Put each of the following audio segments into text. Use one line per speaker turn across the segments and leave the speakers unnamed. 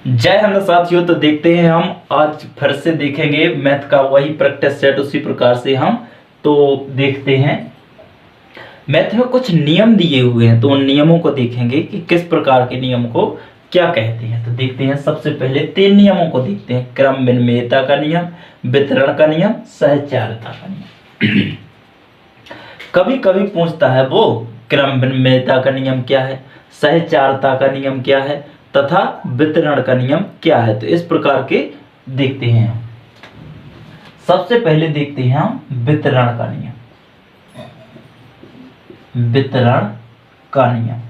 जय हिंद साथियों। तो देखते हैं हम आज फिर से देखेंगे मैथ का वही प्रैक्टिस सेट। उसी प्रकार से हम तो देखते हैं मैथ में कुछ नियम दिए हुए हैं, तो उन नियमों को देखेंगे कि किस प्रकार के नियम को क्या कहते हैं। तो देखते हैं सबसे पहले 3 नियमों को देखते हैं। क्रम विनिमेयता का नियम, वितरण का नियम, सहचार्यता का नियम। कभी कभी पूछता है वो क्रम विनिमेयता का नियम क्या है, सहचार्यता का नियम क्या है तथा वितरण का नियम क्या है। तो इस प्रकार के देखते हैं हम। सबसे पहले देखते हैं हम वितरण का नियम। वितरण का नियम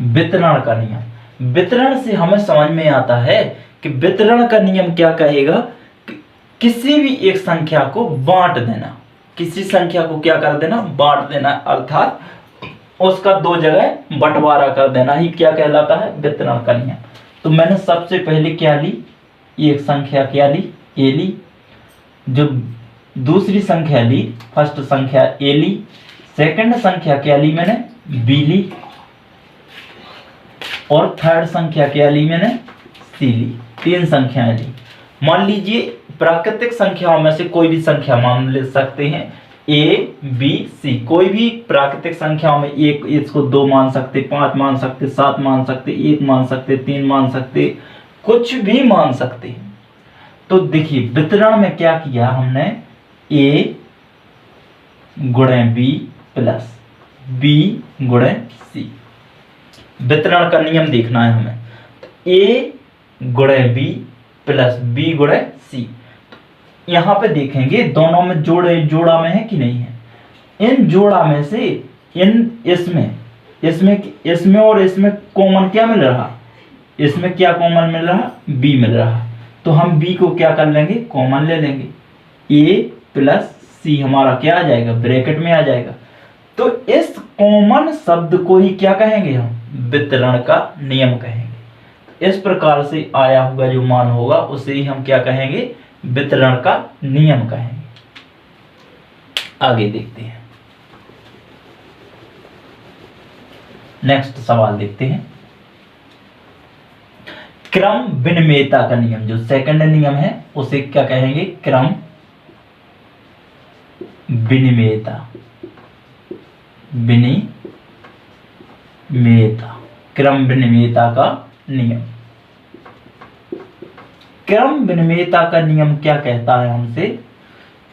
वितरण का नियम। वितरण से हमें समझ में आता है कि वितरण का नियम क्या कहेगा कि किसी भी एक संख्या को बांट देना। किसी संख्या को क्या कर देना, बांट देना, अर्थात उसका 2 जगह बंटवारा कर देना ही क्या कहलाता है, वितरण का नियम। तो मैंने सबसे पहले क्या ली, एक संख्या क्या ली, ए ली। जो दूसरी संख्या ली, फर्स्ट संख्या ए ली। सेकंड संख्या क्या ली मैंने, बी ली। और थर्ड संख्या क्या ली मैंने, सी ली। 3 संख्याएं ली। मान लीजिए प्राकृतिक संख्याओं में से कोई भी संख्या मान ले सकते हैं, ए बी सी। कोई भी प्राकृतिक संख्याओं में एक, इसको 2 मान सकते, 5 मान सकते, 7 मान सकते, 1 मान सकते, 3 मान सकते, कुछ भी मान सकते। तो देखिए वितरण में क्या किया हमने, ए गुणे बी प्लस बी गुणे सी। वितरण का नियम देखना है हमें। तो ए गुणे बी प्लस बी गुणे सी। यहां पे देखेंगे दोनों में जोड़ा में है कि नहीं है। इन जोड़ा में से इसमें और इसमें कॉमन क्या मिल रहा, इसमें क्या कॉमन मिल रहा, बी मिल रहा। तो हम बी को क्या कर लेंगे, कॉमन ले लेंगे। ए प्लस सी हमारा क्या आ जाएगा, ब्रैकेट में आ जाएगा। तो इस कॉमन शब्द को ही क्या कहेंगे हम, वितरण का नियम कहेंगे। इस प्रकार से आया हुआ जो मान होगा उसे ही हम क्या कहेंगे, वितरण का नियम कहेंगे। आगे देखते हैं, नेक्स्ट सवाल देखते हैं। क्रम विनिमेयता का नियम, जो सेकंड नियम है उसे क्या कहेंगे, क्रम विनिमेयता। क्रम विनिमेयता का नियम। क्रम विनिमेयता का नियम क्या कहता है हमसे,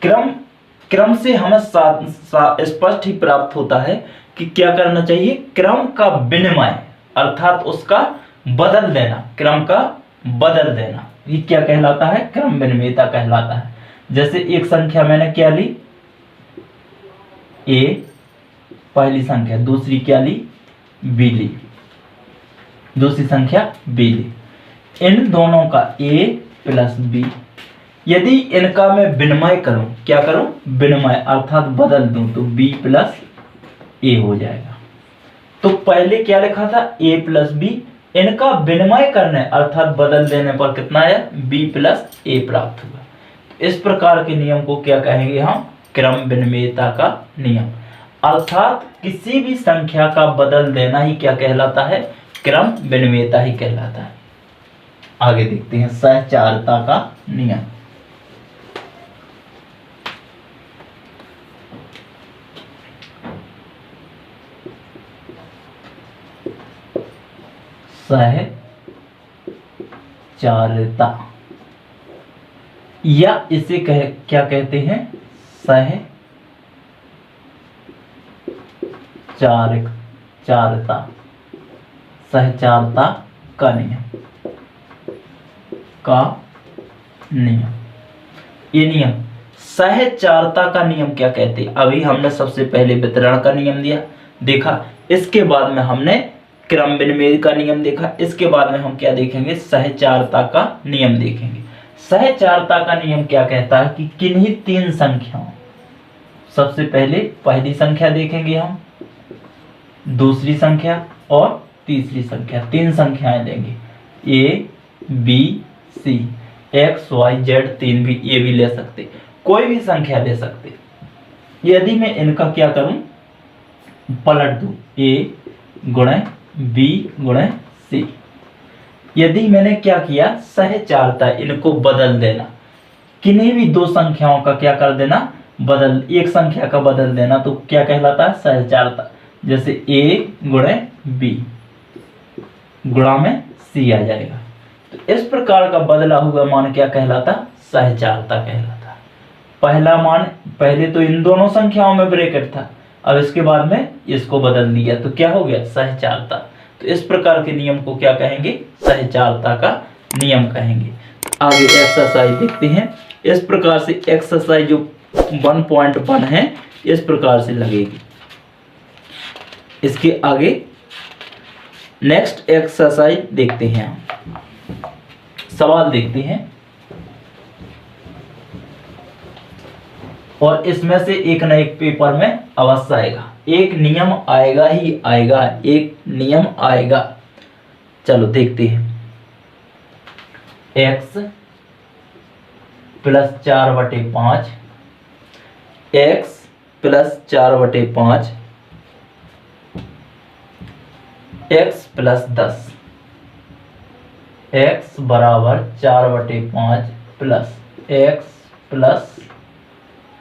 क्रम से हमें स्पष्ट ही प्राप्त होता है कि क्या करना चाहिए, क्रम का विनिमय अर्थात उसका बदल देना। क्रम का बदल देना ये क्या कहलाता है, क्रम विनिमेयता कहलाता है। जैसे एक संख्या मैंने क्या ली, ए पहली संख्या, दूसरी क्या ली, बी ली, दूसरी संख्या बी ली। इन दोनों का a प्लस बी, यदि इनका मैं विनिमय करूं, क्या करूं, विनिमय अर्थात बदल दूं, तो b प्लस ए हो जाएगा। तो पहले क्या लिखा था, a प्लस बी, इनका विनिमय करने अर्थात बदल देने पर कितना है, b प्लस ए प्राप्त हुआ। इस प्रकार के नियम को क्या कहेंगे हम, क्रम विनिमेयता का नियम। अर्थात किसी भी संख्या का बदल देना ही क्या कहलाता है, क्रम विनिमेयता ही कहलाता है। आगे देखते हैं सहचार्यता का नियम। सहचार्यता या इसे क्या कहते हैं, सहचार्यता का नियम। ये नियम सहचार्यता का नियम क्या कहते हैं। अभी हमने सबसे पहले वितरण का नियम देखा, इसके बाद में हमने क्रम विनिमेय का नियम देखा, इसके बाद में हम क्या देखेंगे, सहचार्यता का नियम देखेंगे। सहचार्यता का नियम क्या कहता है कि किन्हीं 3 संख्याओं, सबसे पहले पहली संख्या देखेंगे हम, दूसरी संख्या और तीसरी संख्या, 3 संख्याएं लेंगे, A B C, X Y Z, 3 भी, ये भी ले सकते, कोई भी संख्या ले सकते। यदि मैं इनका क्या करूं, पलट दूं, ए गुणे बी गुणे सी। यदि मैंने क्या किया, सहचारता, इनको बदल देना, किन्हीं भी दो संख्याओं का क्या कर देना, बदल, एक संख्या का बदल देना, तो क्या कहलाता है, सहचारता। जैसे ए गुणे बी गुणा में सी आ जाएगा। तो इस प्रकार का बदला हुआ मान क्या कहलाता, सहचारता कहलाता। पहला मान, पहले तो इन दोनों संख्याओं में ब्रैकेट था, अब इसके बाद में इसको बदल दिया तो क्या हो गया, सहचारता। तो इस प्रकार के नियम को क्या कहेंगे, सहचारता का नियम कहेंगे। आगे एक्सरसाइज देखते हैं। इस प्रकार से एक्सरसाइज जो 1.1 है इस प्रकार से लगेगी। इसके आगे नेक्स्ट एक्सरसाइज देखते हैं, हम सवाल देखते हैं और इसमें से एक न एक पेपर में अवश्य आएगा, एक नियम आएगा ही आएगा, एक नियम आएगा। चलो देखते हैं। x plus 4/5, x plus 4/5, x plus 10, x बराबर 4/5 प्लस x प्लस,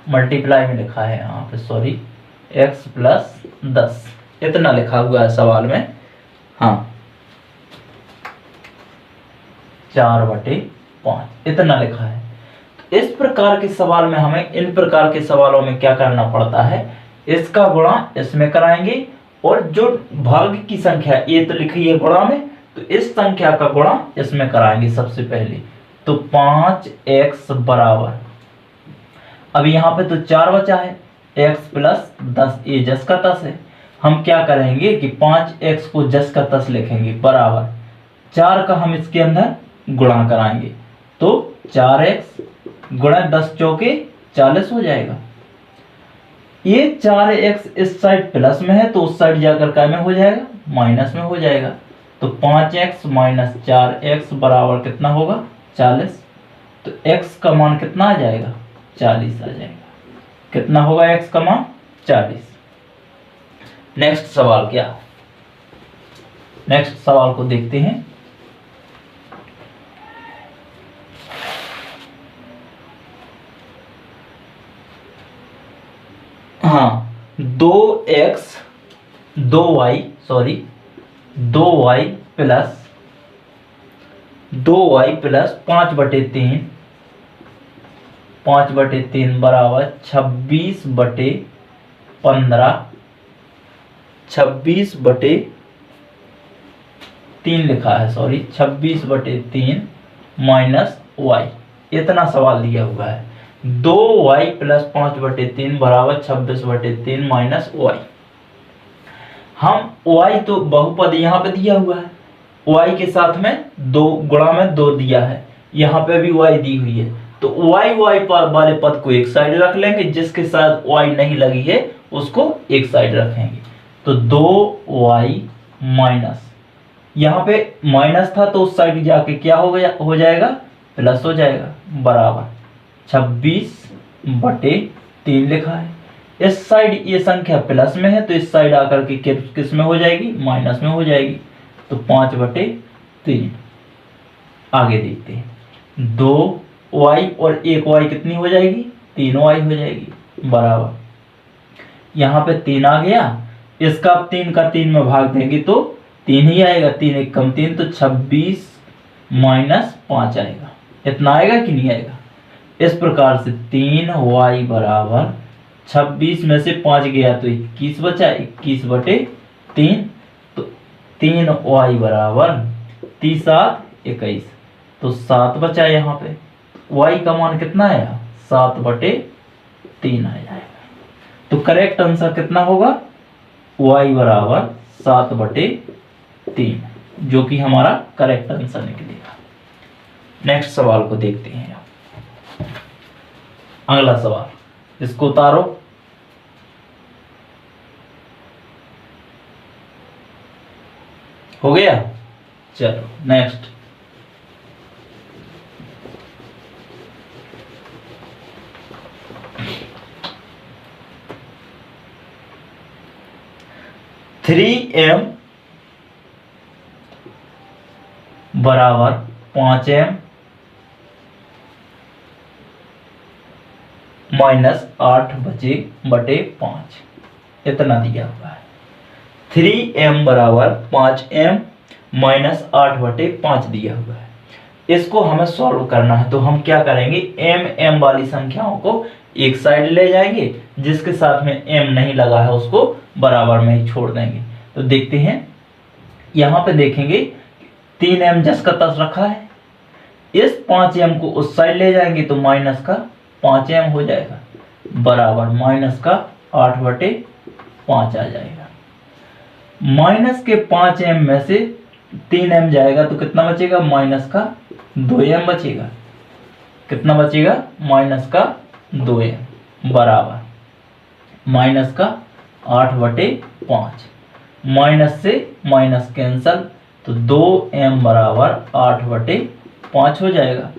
मल्टीप्लाई में लिखा है यहाँ पे, सॉरी, x प्लस 10, इतना लिखा हुआ है सवाल में। हाँ, 4/5 इतना लिखा है। तो इस प्रकार के सवाल में हमें, इन प्रकार के सवालों में क्या करना पड़ता है, इसका गुणा इसमें कराएंगे और जो भाग की संख्या ये तो लिखी है गुणा में, तो इस संख्या का गुणा इसमें कराएंगे सबसे पहले। तो 5x बराबर, अब यहाँ पे तो 4 बचा है, x प्लस 10, ये जस का तस है। हम क्या करेंगे कि 5x को जस का तस लिखेंगे बराबर 4 का हम इसके अंदर गुणा कराएंगे, तो 4x गुणा 10 चौके 40 हो जाएगा। ये 4x इस साइड प्लस में है तो उस साइड जाकर क्या में हो जाएगा, माइनस में हो जाएगा। तो 5x माइनस 4x बराबर कितना होगा, 40। तो x का मान कितना आ जाएगा, 40 आ जाएगा। कितना होगा x का मान, 40। नेक्स्ट सवाल क्या, नेक्स्ट सवाल को देखते हैं। हाँ, 2x 2y sorry 2y plus 5/3 5/3 बराबर 26/15 26/3 लिखा है, सॉरी 26/3 माइनस y, इतना सवाल दिया हुआ है। 2y प्लस 5/3 बराबर 26/3 माइनस y। हम y तो बहुपद यहाँ पे दिया हुआ है, y के साथ में 2 गुणा में 2 दिया है, यहाँ पे भी y दी हुई है, तो y वाले पद को एक साइड रख लेंगे, जिसके साथ y नहीं लगी है उसको एक साइड रखेंगे। तो 2y माइनस, यहाँ पे माइनस था तो उस साइड जाके क्या हो जाएगा, प्लस हो जाएगा, बराबर 26/3 लिखा है। इस साइड ये संख्या प्लस में है तो इस साइड आकर के किस में हो जाएगी, माइनस में हो जाएगी। तो 5/3। आगे देखते हैं, 2y और 1y कितनी हो जाएगी, 3y हो जाएगी, बराबर, यहाँ पे 3 आ गया, इसका 3 का 3 में भाग देंगे तो 3 ही आएगा, 3 1 कम 3, तो 26 माइनस 5 आएगा। इतना आएगा कि नहीं आएगा। इस प्रकार से 3y बराबर 26 में से 5 गया तो 21 बचा, 21/3, तो 3y बराबर 30 21, तो 7 बचा यहाँ पे। y का मान कितना आया, 7/3 आ जाएगा। तो करेक्ट आंसर कितना होगा, y बराबर 7/3, जो कि हमारा करेक्ट आंसर निकलेगा। नेक्स्ट सवाल को देखते हैं। अगला सवाल, इसको उतारो। हो गया, चलो नेक्स्ट। थ्री m बराबर 5m माइनस 8 बटे 5 इतना दिया हुआ है। 3m बराबर 5m माइनस 8 बटे 5 दिया हुआ है। इसको हमें सॉल्व करना है, तो हम क्या करेंगे, m वाली संख्याओं को एक साइड ले जाएंगे, जिसके साथ में m नहीं लगा है उसको बराबर में ही छोड़ देंगे। तो देखते हैं, यहाँ पे देखेंगे 3m जस का तस रखा है, इस 5m को उस साइड ले जाएंगे तो माइनस का 5m हो जाएगा, बराबर माइनस का 8 बटे 5 आ जाएगा। माइनस के 5m में से 3m जाएगा तो कितना बचेगा, माइनस का 2m बचेगा। कितना बचेगा, माइनस का 2m बराबर माइनस का 8 बटे 5। माइनस से माइनस कैंसल, तो 2m बराबर 8 बटे 5 हो जाएगा।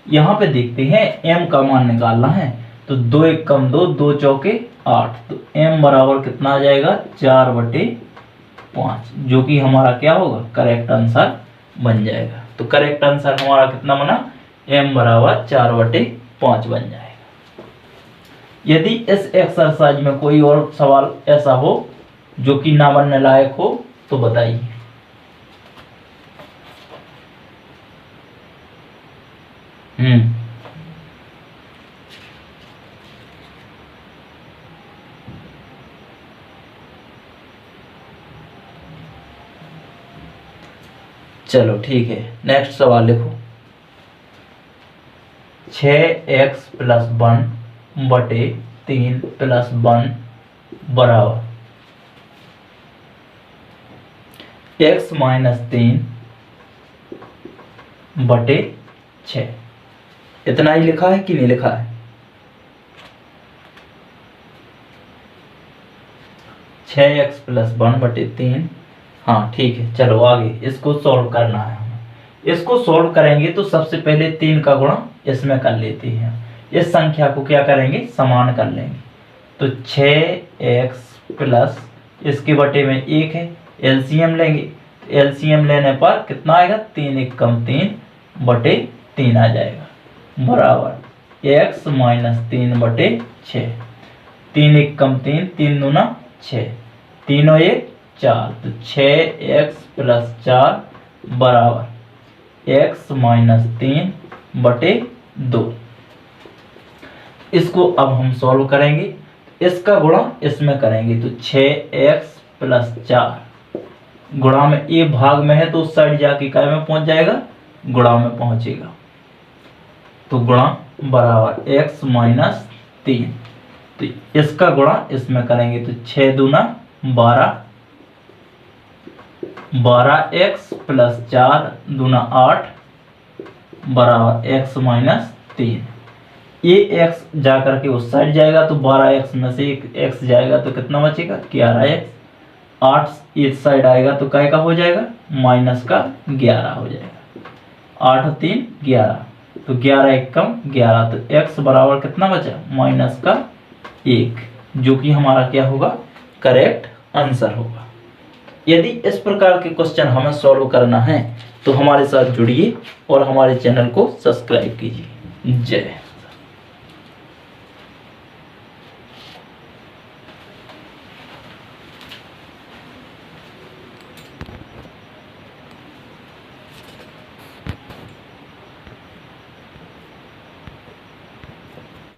यहाँ पे देखते हैं m का मान निकालना है, तो 2 1 कम 2, 2 चौके 8, तो m बराबर कितना आ जाएगा, 4 बटे 5, जो कि हमारा क्या होगा, करेक्ट आंसर बन जाएगा। तो करेक्ट आंसर हमारा कितना बना, m बराबर 4 बटे 5 बन जाएगा। यदि इस एक्सरसाइज में कोई और सवाल ऐसा हो जो कि ना बनने लायक हो तो बताइए। चलो ठीक है, नेक्स्ट सवाल लिखो। 6x प्लस 1 बटे 3 प्लस 1 बराबर x माइनस 3 बटे 6। इतना ही लिखा है कि नहीं लिखा है? 6x प्लस 1 बटे 3, हाँ ठीक है। चलो आगे इसको सॉल्व करना है हमें। इसको सॉल्व करेंगे तो सबसे पहले 3 का गुणा इसमें कर लेते हैं। इस संख्या को क्या करेंगे, समान कर लेंगे। तो 6x प्लस इसके बटे में 1 है, एलसीएम लेंगे। एलसीएम लेने पर कितना आएगा, 3 1 कम 3 बटे 3 आ जाएगा, बराबर x माइनस 3 बटे 6। 3 1 कम 3, 3 दूना 6, 3 और 1 4, तो 6x प्लस 4 बराबर x माइनस 3 बटे 2। इसको अब हम सॉल्व करेंगे, इसका गुणा इसमें करेंगे, तो 6x प्लस 4 गुणा में ए भाग में है तो उस साइड जाके काय में पहुंच जाएगा, गुणा में पहुंचेगा। तो गुणा बराबर x माइनस 3, तो इसका गुणा इसमें करेंगे, तो 6 दूना 12, 12x प्लस 4 दूना 8 बराबर x माइनस 3। ये x जा करके उस साइड जाएगा तो 12x में से एक x जाएगा तो कितना बचेगा, 11x। 8 इस साइड आएगा तो काय का हो जाएगा, माइनस का 11 हो जाएगा। 8 3 11, तो 11 1 कम 11, तो x बराबर कितना बचा, माइनस का 1, जो कि हमारा क्या होगा, करेक्ट आंसर होगा। यदि इस प्रकार के क्वेश्चन हमें सॉल्व करना है तो हमारे साथ जुड़िए और हमारे चैनल को सब्सक्राइब कीजिए। जय।